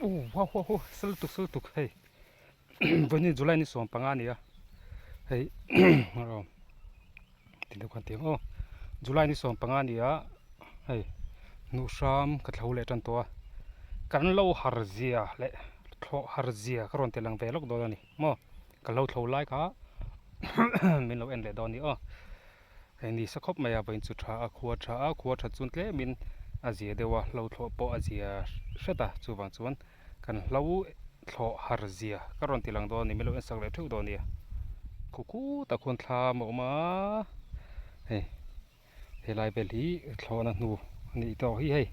โอ้ว้าวว้าวสลุตุกเฮ้ยวันนี้จุลัยนี่ส่งปังอันนี้อ่ะเฮ้ยเราติดเดี๋ยวกันเตียงโอ้จุลัยนี่ส่งปังอันนี้อ่ะเฮ้ยนูชามกัดเหลาเละจันตัวกันเหลาฮาร์เซียเละทอฮาร์เซียก็รอนเตลังเวลกโดนนี่มั้งกันเหลาเหลาไล่ค่ะมินเราเอ็นเละโดนนี่อ๋อเฮ้ยนี่สักครบไม่อยากเป็นสุดท้ายขวดจุนเละมินอาเซียเดี๋ยวว่าเหลาทอปออาเซียเสร็จอ่ะจูบังจวนกันเหลาทอฮาร์เซียก็รอนเตลังโดนนี่มินเราเอ็นสักเละทุกโดนนี่ คูตะคนทามออกมาเฮ้เฮลายเบลีทอนันูนี่ต่อเฮ้ย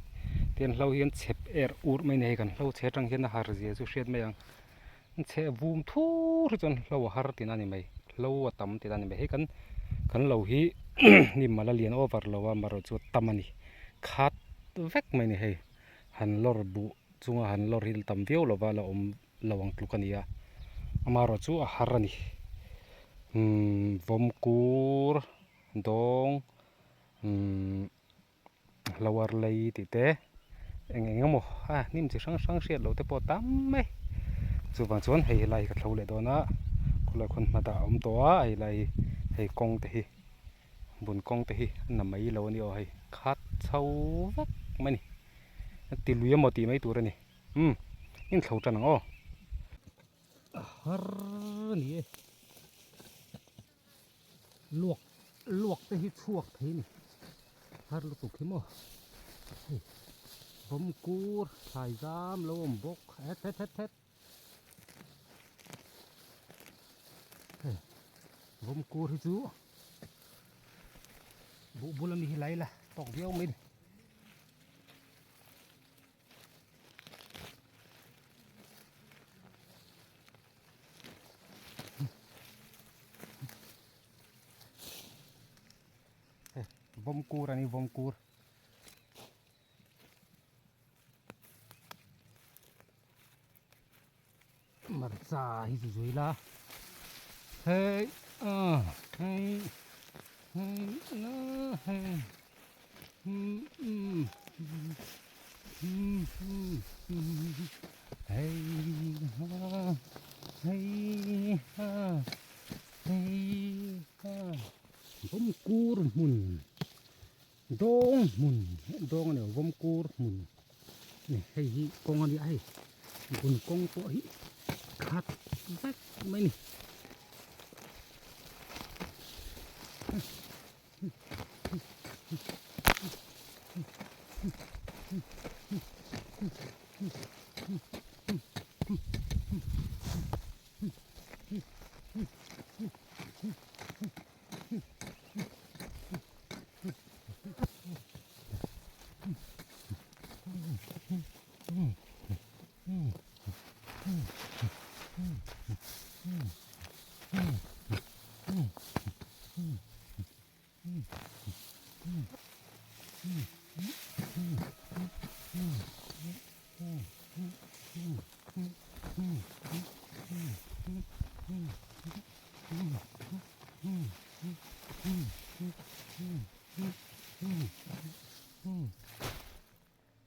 เตียนเราเห็นเชฟอูดไม่เนกันเราเชจังเห็นหาร์เซียสุเชียดไม่ยังเชบูมทูรจนเราหาร์ตินันนี่ไม่เราตั้มตินันนี่ไม่เฮ้กันเราฮีนี่มาละเลียนโอเวอร์เราว่ามาเราจุดตั้มนี่ขาดเวกไม่นี่เฮ้หันลอร์บุจุงหันลอร์ฮิลตั้มเดียวเราว่าเราเราวังตุกันนี่อะมาเราจูหาร์นี่ vomkur dong lawar lay tite eng mo nim chi sang sang siat lo te po tam mai chu bang chon hei lai ka thlo le dona khula khon ma da om to a ai lai hei kong te hi bun kong te hi na mai lo ni o hei khat chau vak mai ni ti luya mo ti mai tur ni in thlo tan o har ni lวกไปให้ชวกทีนี่ฮาร์ลุตุกิโมผมกูดถ่ายซ้ำแล้วผมบกเฮ็ดผมกูดให้จูบุลมีไหลละตอกเดียวมินผมกูดอันนี้ผมกูดมาจ่าให้สวยๆละเฮ้ยเฮ้ยนะเฮ้ยเฮ้ยเฮ้ยผมกูดมุนดงมุนดงเนี่ยผมกูดมุนนี่ให้กองอันนี้ไอ้บุญกองตัวนี้ขาดสักไม่นี่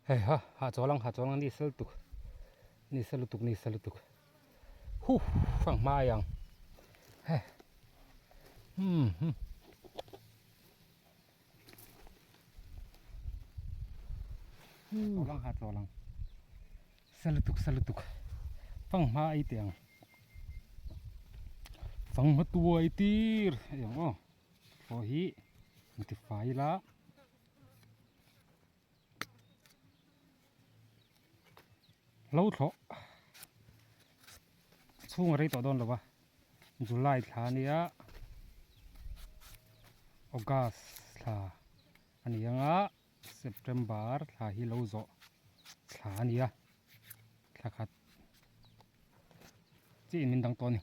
เฮ้ยหาจอลังนี่สลุตุกฮู้ฟังมาอย่างเฮ้ยจอลังสลุตุกฟังมาไอเตียงฟังมาตัวไอตีร์อย่างอ๋อพอฮีมันติดไฟละเราเถาะช่วงอะไรต่อโดนหรอวะจุลายฐานนี้ออกัสฐานอันนี้ยังเซปเทมเบอร์ฐานที่เราจะฐานนี้ฐานขัดจีนมินดังตัวนี้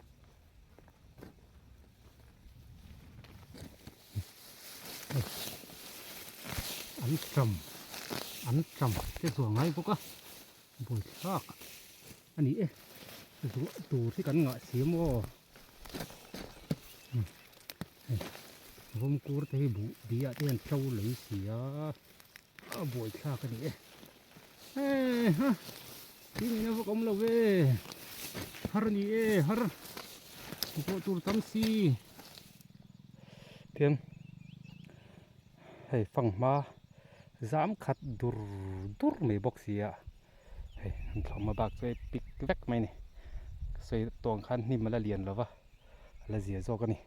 trầm ăn trầm cái ruộng ngay vô cơ bồi khác anh ấy ruộng tù thì cắn ngại xíu mò hôm cua thấy bù đi ở trên trâu lấy xía bồi khác cái này ha cái này nó có lâu về har ni har có tur tâm si thêm hay phẳng ma giảm khát dur dur mấy bọc gì à hay thằng mà bạc chơi pick vét mày này xây toàn khăn ni mà là liền rồi vả là gì rồi cái này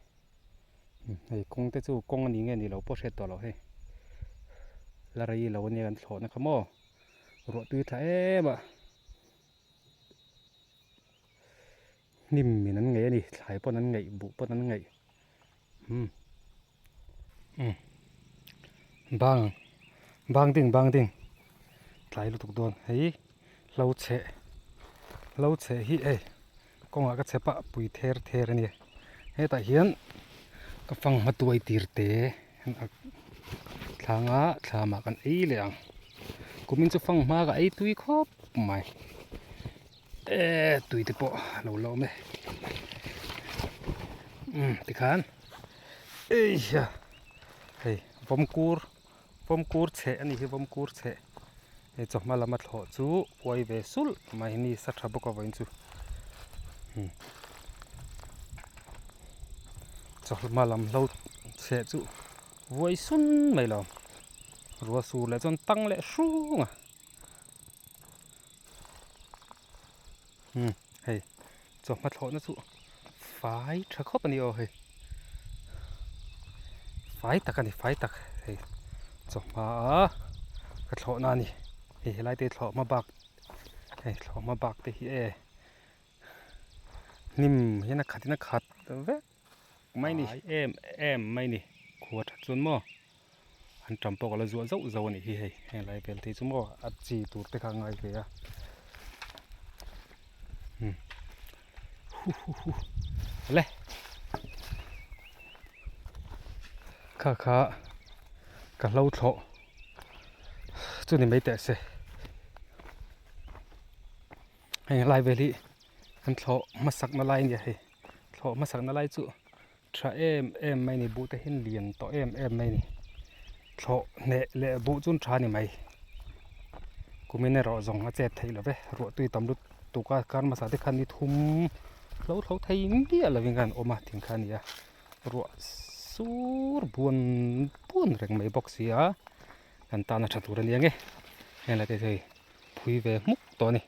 hay công tới chỗ công anh nghe này lâu bớt hếtตัวเราhay làไรเราเนี่ยกันโผล่นะครับมั่วรถตื้อท้ายบ่นิ่มมีนั้นไงนี่ถ่ายป้อนนั้นไงบุป้อนนั้นไงบางบางดิ่งถ่ายลูกตุกโดนเฮ้ยเราเฉะฮิกงอาก็เฉะปะปุยเทอเนี่ยเฮ้แต่เฮียนก็ฟังมาตัวไอตีร์เตะทางมากันเลยอ่ะกูมินจะฟังมากับไอตุยครบไม่ตุยที่ปะเราไหมติดขันเอ้ยเฮ้ยผมกูร์เฉะอันนี้คือผมกูร์เฉะจบมาละมาถอดจูไว้เวสุลมาที่นี่สัตว์บุกเอาไว้จูจบมาละเราเฉะจูไว้สุนไม่ละรัวสูเลยจนตั้งเลยสูงอ่ะเฮ้ยจบมาถอดนะจูไฟชักเข้าไปนี่เฮ้ยไฟตักกันนี่ไฟตักเฮ้ยจบมากระโถนนี่เฮ้ยไล่เตะโถมาบักเฮ้ยโถมาบักเตะนิ่มเห็นนักขัดเว้ยไม่นี่เอ็มไม่นี่ขวดจนมั่วอันจำปอกละจั่วเจ้านี่เฮ้ยไล่เป็นที่จุ่มมั่วอัดจีตูดไปข้างไงเลยอ่ะเลยข้ากับเล่าโถจุดนี้ไม่แตะเสียให้ไล่เวลี่อันโถมาสักนาไล่เนี่ยเฮ้ยโถมาสักนาไล่จุถ้าเอ็มไม่นี่บูแต่เห็นเลียนต่อเอ็มไม่นี่โถเนะเละบูจุนทรานี่ไม่กูไม่แน่รอจงอาเจ็ดไทยหรอเว้ยรัวตุยตำรุตุกการมาสาธิคันนี่ทุ่มเราไทยเดียละวิ่งกันออกมาถึงคันนี้อะรัวสูรบวนแรงไม่บอกเสียกันตาหน้าชัดตัวเรียงไงเห็นอะไรกันเลยพุยเวมุกตัวนี้